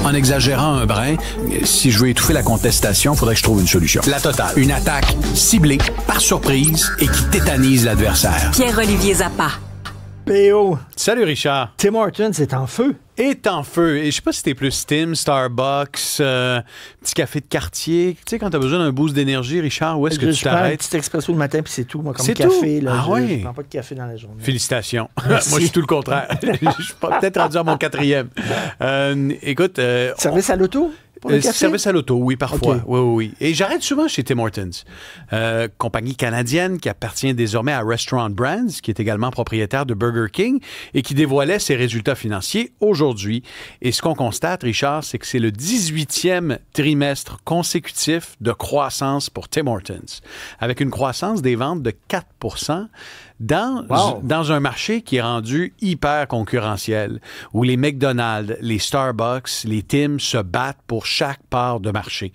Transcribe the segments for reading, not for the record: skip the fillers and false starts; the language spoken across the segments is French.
En exagérant un brin, si je veux étouffer la contestation, il faudrait que je trouve une solution. La totale. Une attaque ciblée, par surprise, et qui tétanise l'adversaire. Pierre-Olivier Zappa. P.O. Salut Richard. Tim Hortons est en feu. Est en feu. Et je sais pas si t'es plus Tim, Starbucks, petit café de quartier. Tu sais, quand t'as besoin d'un boost d'énergie, Richard, où est-ce que tu Je prends un t'arrêtes? petit expresso le matin, puis c'est tout. Moi, comme C'est café, tout? là, Ah oui? je prends pas de café dans la journée. Félicitations. Moi, je suis tout le contraire. Je suis peut-être rendu à mon 4e. Écoute... Service à l'auto? Pour le café? Service à l'auto, oui, parfois. Okay. Oui. Et j'arrête souvent chez Tim Hortons. Compagnie canadienne qui appartient désormais à Restaurant Brands, qui est également propriétaire de Burger King et qui dévoilait ses résultats financiers aujourd'hui. Et ce qu'on constate, Richard, c'est que c'est le 18e trimestre consécutif de croissance pour Tim Hortons, avec une croissance des ventes de 4 dans un marché qui est rendu hyper concurrentiel, où les McDonald's, les Starbucks, les Tim se battent pour chaque part de marché.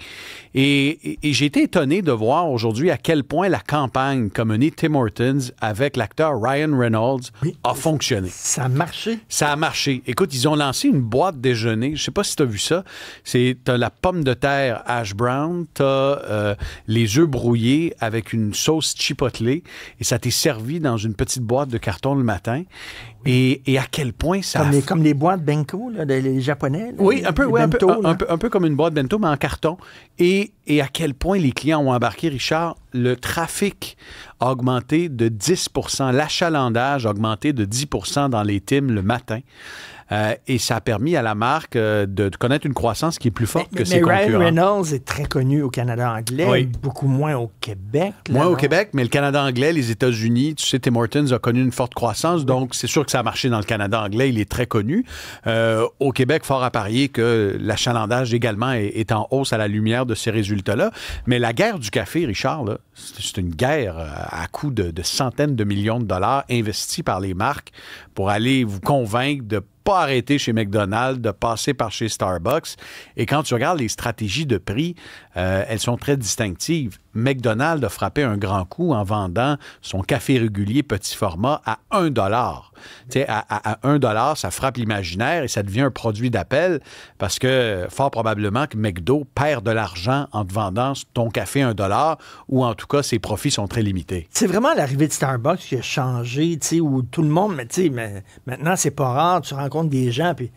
Et j'ai été étonné de voir aujourd'hui à quel point la campagne qu'a menée Tim Hortons avec l'acteur Ryan Reynolds a fonctionné. Ça a marché? Ça a marché. Écoute, ils ont lancé une boîte déjeuner. Je sais pas si tu as vu ça. T'as la pomme de terre hash brown, t'as les œufs brouillés avec une sauce chipotle et ça t'est servi dans une petite boîte de carton le matin. Et à quel point ça... Comme les boîtes Benko, là, les Japonais. Là, oui, un peu comme une boîte bento, mais en carton. Et à quel point les clients ont embarqué, Richard, le trafic a augmenté de 10 %, l'achalandage a augmenté de 10 % dans les Tim le matin. Et ça a permis à la marque de connaître une croissance qui est plus forte que ses concurrents. Mais Ryan Reynolds est très connu au Canada anglais, beaucoup moins au Québec. Moins au Québec, mais le Canada anglais, les États-Unis, tu sais, Tim Hortons a connu une forte croissance, donc c'est sûr que ça a marché dans le Canada anglais, il est très connu. Au Québec, fort à parier que l'achalandage également est en hausse à la lumière de ces résultats-là. Mais la guerre du café, Richard, là, c'est une guerre à coût de centaines de millions de dollars investis par les marques pour aller vous convaincre de pas arrêter chez McDonald's, de passer par chez Starbucks. Et quand tu regardes les stratégies de prix, elles sont très distinctives. McDonald's a frappé un grand coup en vendant son café régulier petit format à 1 $. Tu sais, à 1 $, ça frappe l'imaginaire et ça devient un produit d'appel parce que fort probablement que McDo perd de l'argent en te vendant ton café à 1 $ ou en tout cas, ses profits sont très limités. C'est vraiment l'arrivée de Starbucks qui a changé, tu sais, où tout le monde, mais maintenant, c'est pas rare, tu rencontres des gens, puis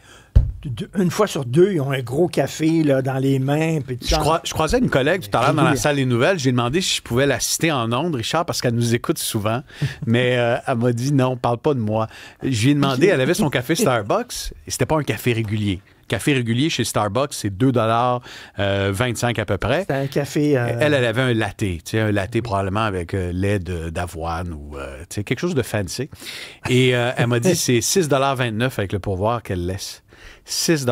une fois sur deux, ils ont un gros café là, dans les mains. Puis je croisais une collègue tout à l'heure dans la salle des nouvelles. J'ai demandé si je pouvais la citer en ondes, Richard, parce qu'elle nous écoute souvent. Mais elle m'a dit non, parle pas de moi. Je lui ai demandé, elle avait son café Starbucks et c'était pas un café régulier. Café régulier chez Starbucks, c'est 2,25 $ à peu près. C'est un café... Elle avait un latte, tu sais, un latte probablement avec lait d'avoine ou tu sais, quelque chose de fancy. Et elle m'a dit c'est 6,29 $ avec le pourboire qu'elle laisse. 6,29 $.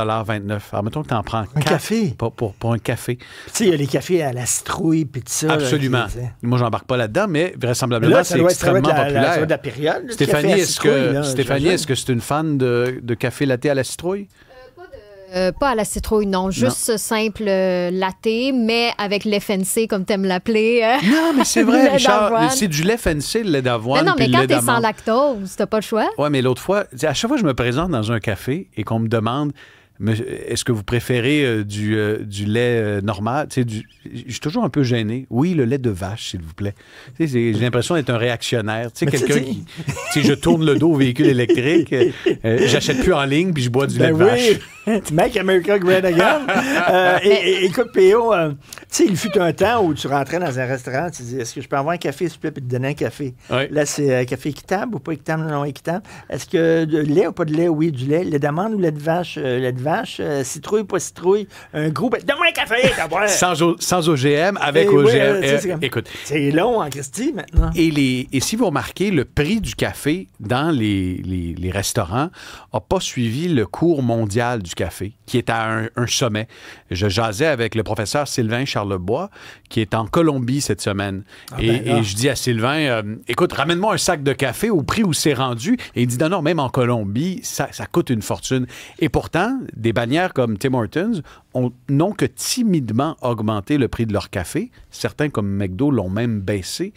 Alors, mettons que tu en prends 4 café. Pour un café. Tu sais, il y a les cafés à la citrouille puis tout ça. Absolument. Là, moi, j'embarque pas là-dedans, mais vraisemblablement, c'est extrêmement populaire. Ça va de la période. Stéphanie, est-ce que c'est une fan de café latte à la citrouille? Pas à la citrouille, non. Juste simple latte, mais avec lait fancy, comme t'aimes l'appeler. Non, mais c'est vrai, Richard. C'est du lait fancy, le lait d'avoine. Non, mais quand t'es sans lactose, t'as pas le choix. Oui, mais l'autre fois, à chaque fois que je me présente dans un café et qu'on me demande est-ce que vous préférez du lait normal? Je suis toujours un peu gêné. Oui, le lait de vache, s'il vous plaît. J'ai l'impression d'être un réactionnaire. Quelqu'un qui... je tourne le dos au véhicule électrique, j'achète plus en ligne, puis je bois du lait de vache. Make America Great Again. Écoute, P.O., tu sais, il fut un temps où tu rentrais dans un restaurant, tu disais, est-ce que je peux avoir un café, s'il te plaît, puis te donner un café? Oui. Là, c'est un café équitable ou pas équitable? Non, équitable. Est-ce que de lait ou pas de lait? Oui, du lait. Lait d'amande ou lait de vache? Lait de vache. Citrouille, pas citrouille. Un gros... Donne-moi un café, t'as boire. Sans OGM, avec OGM. Écoute. C'est long en Christie, maintenant. Et si vous remarquez, le prix du café dans les restaurants n'a pas suivi le cours mondial du café, qui est à un sommet. Je jasais avec le professeur Sylvain Charlebois, qui est en Colombie cette semaine. Et je dis à Sylvain, écoute, ramène-moi un sac de café au prix où c'est rendu. Et il dit, non, même en Colombie, ça coûte une fortune. Et pourtant, des bannières comme Tim Hortons n'ont que timidement augmenté le prix de leur café. Certains, comme McDo, l'ont même baissé.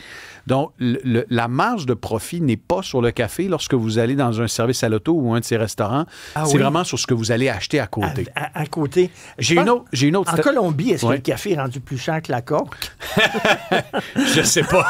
Donc, la marge de profit n'est pas sur le café lorsque vous allez dans un service à l'auto ou un de ces restaurants. C'est vraiment sur ce que vous allez acheter à côté. À côté. J'ai une autre... En Colombie, est-ce que le café est rendu plus cher que la coke? Je sais pas.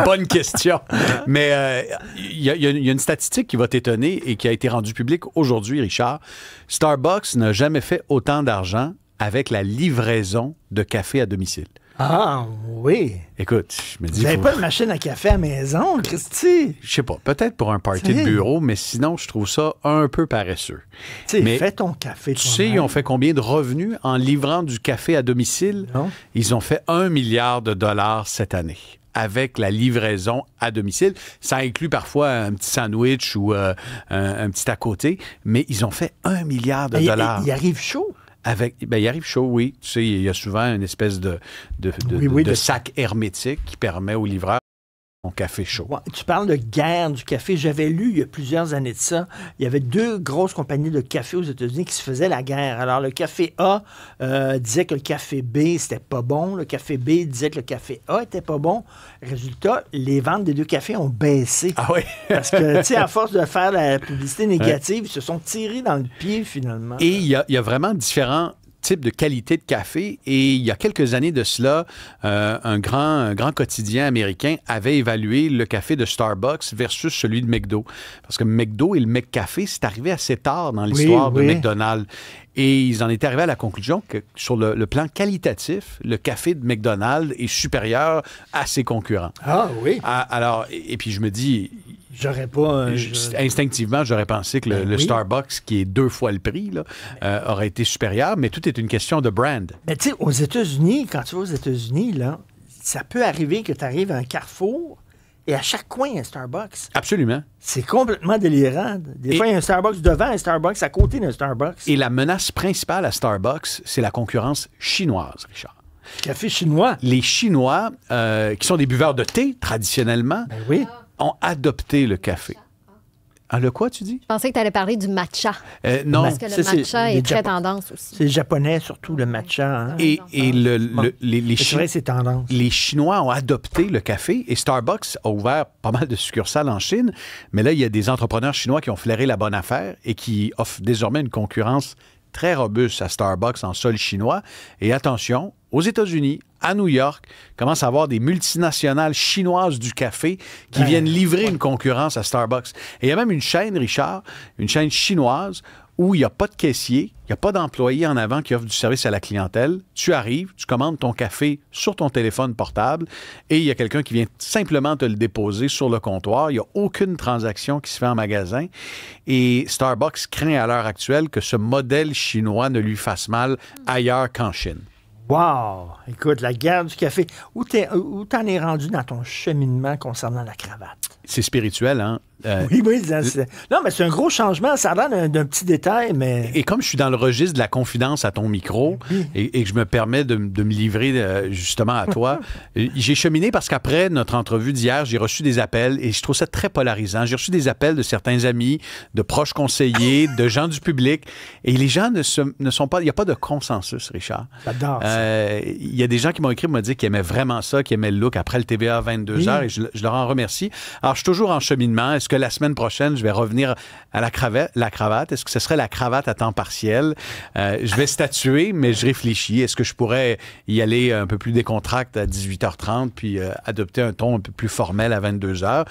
Bonne question. Mais il y a une statistique qui va t'étonner et qui a été rendue publique aujourd'hui, Richard. Starbucks n'a jamais fait autant d'argent avec la livraison de café à domicile. Ah, oui. Écoute, je me dis... Vous n'avez pas de machine à café à la maison, Christy? Je sais pas. Peut-être pour un party de bureau, mais sinon, je trouve ça un peu paresseux. Mais fais ton café. Tu sais, ils ont fait combien de revenus en livrant du café à domicile? Non. Ils ont fait 1 milliard de dollars cette année avec la livraison à domicile. Ça inclut parfois un petit sandwich ou un petit à côté, mais ils ont fait 1 milliard de dollars. Il arrive chaud. Il arrive chaud, oui. Tu sais, il y a souvent une espèce de sac hermétique qui permet aux livreurs ton café chaud. Ouais, tu parles de guerre du café. J'avais lu il y a plusieurs années de ça, il y avait 2 grosses compagnies de café aux États-Unis qui se faisaient la guerre. Alors, le café A disait que le café B, c'était pas bon. Le café B disait que le café A était pas bon. Résultat, les ventes des 2 cafés ont baissé. Ah oui? Parce que, tu sais, à force de faire la publicité négative, ils se sont tirés dans le pied, finalement. Et il y a vraiment différents type de qualité de café. Et il y a quelques années de cela, un grand quotidien américain avait évalué le café de Starbucks versus celui de McDo. Parce que McDo et le McCafé, c'est arrivé assez tard dans l'histoire de McDonald's. Et ils en étaient arrivés à la conclusion que sur le plan qualitatif, le café de McDonald's est supérieur à ses concurrents. Ah oui. Alors, et puis je me dis... Instinctivement, j'aurais pensé que le Starbucks, qui est 2 fois le prix, là, aurait été supérieur, mais tout est une question de brand. Mais tu sais, aux États-Unis, quand tu vas aux États-Unis, là, ça peut arriver que tu arrives à un Carrefour et à chaque coin, il y a un Starbucks. Absolument. C'est complètement délirant. Des fois, il y a un Starbucks devant, un Starbucks à côté d'un Starbucks. Et la menace principale à Starbucks, c'est la concurrence chinoise, Richard. Café chinois. Les Chinois, qui sont des buveurs de thé, traditionnellement, ont adopté le café. Ah, le quoi, tu dis? Je pensais que tu allais parler du matcha. Non. Parce que le matcha est très tendance aussi. C'est japonais, surtout, le matcha. Hein? Et c'est vrai, c'est tendance. Les Chinois ont adopté le café et Starbucks a ouvert pas mal de succursales en Chine. Mais là, il y a des entrepreneurs chinois qui ont flairé la bonne affaire et qui offrent désormais une concurrence très robuste à Starbucks en sol chinois. Et attention, aux États-Unis, à New York, commence à avoir des multinationales chinoises du café qui viennent livrer une concurrence à Starbucks. Et il y a même une chaîne, Richard, une chaîne chinoise où il n'y a pas de caissier, il n'y a pas d'employé en avant qui offre du service à la clientèle. Tu arrives, tu commandes ton café sur ton téléphone portable et il y a quelqu'un qui vient simplement te le déposer sur le comptoir. Il n'y a aucune transaction qui se fait en magasin. Et Starbucks craint à l'heure actuelle que ce modèle chinois ne lui fasse mal ailleurs qu'en Chine. Wow! Écoute, la guerre du café. Où t'en es rendu dans ton cheminement concernant la cravate? C'est spirituel, hein? Oui. Non, mais c'est un gros changement. Ça a l'air d'un petit détail, mais... Et comme je suis dans le registre de la confidence à ton micro et que je me permets de me livrer justement à toi, j'ai cheminé parce qu'après notre entrevue d'hier, j'ai reçu des appels et je trouve ça très polarisant. J'ai reçu des appels de certains amis, de proches conseillers, de gens du public. Et les gens ne sont pas... Il n'y a pas de consensus, Richard. J'adore ça. Il y a des gens qui m'ont écrit, m'ont dit qu'ils aimaient vraiment ça, qu'ils aimaient le look après le TVA 22h et je leur en remercie. Alors, je suis toujours en cheminement. Est-ce que la semaine prochaine, je vais revenir à la cravate? Est-ce que ce serait la cravate à temps partiel? Je vais statuer, mais je réfléchis. Est-ce que je pourrais y aller un peu plus décontracté à 18h30 puis adopter un ton un peu plus formel à 22h?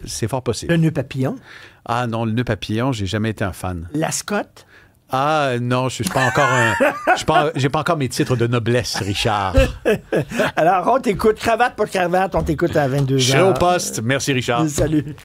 C'est fort possible. Le nœud papillon? Ah non, le nœud papillon, j'ai jamais été un fan. L'ascotte? Ah non, je suis pas encore j'ai pas encore mes titres de noblesse, Richard. Alors, on t'écoute. Cravate, pas de cravate, on t'écoute à 22h. Je serai au poste. Merci, Richard. Salut.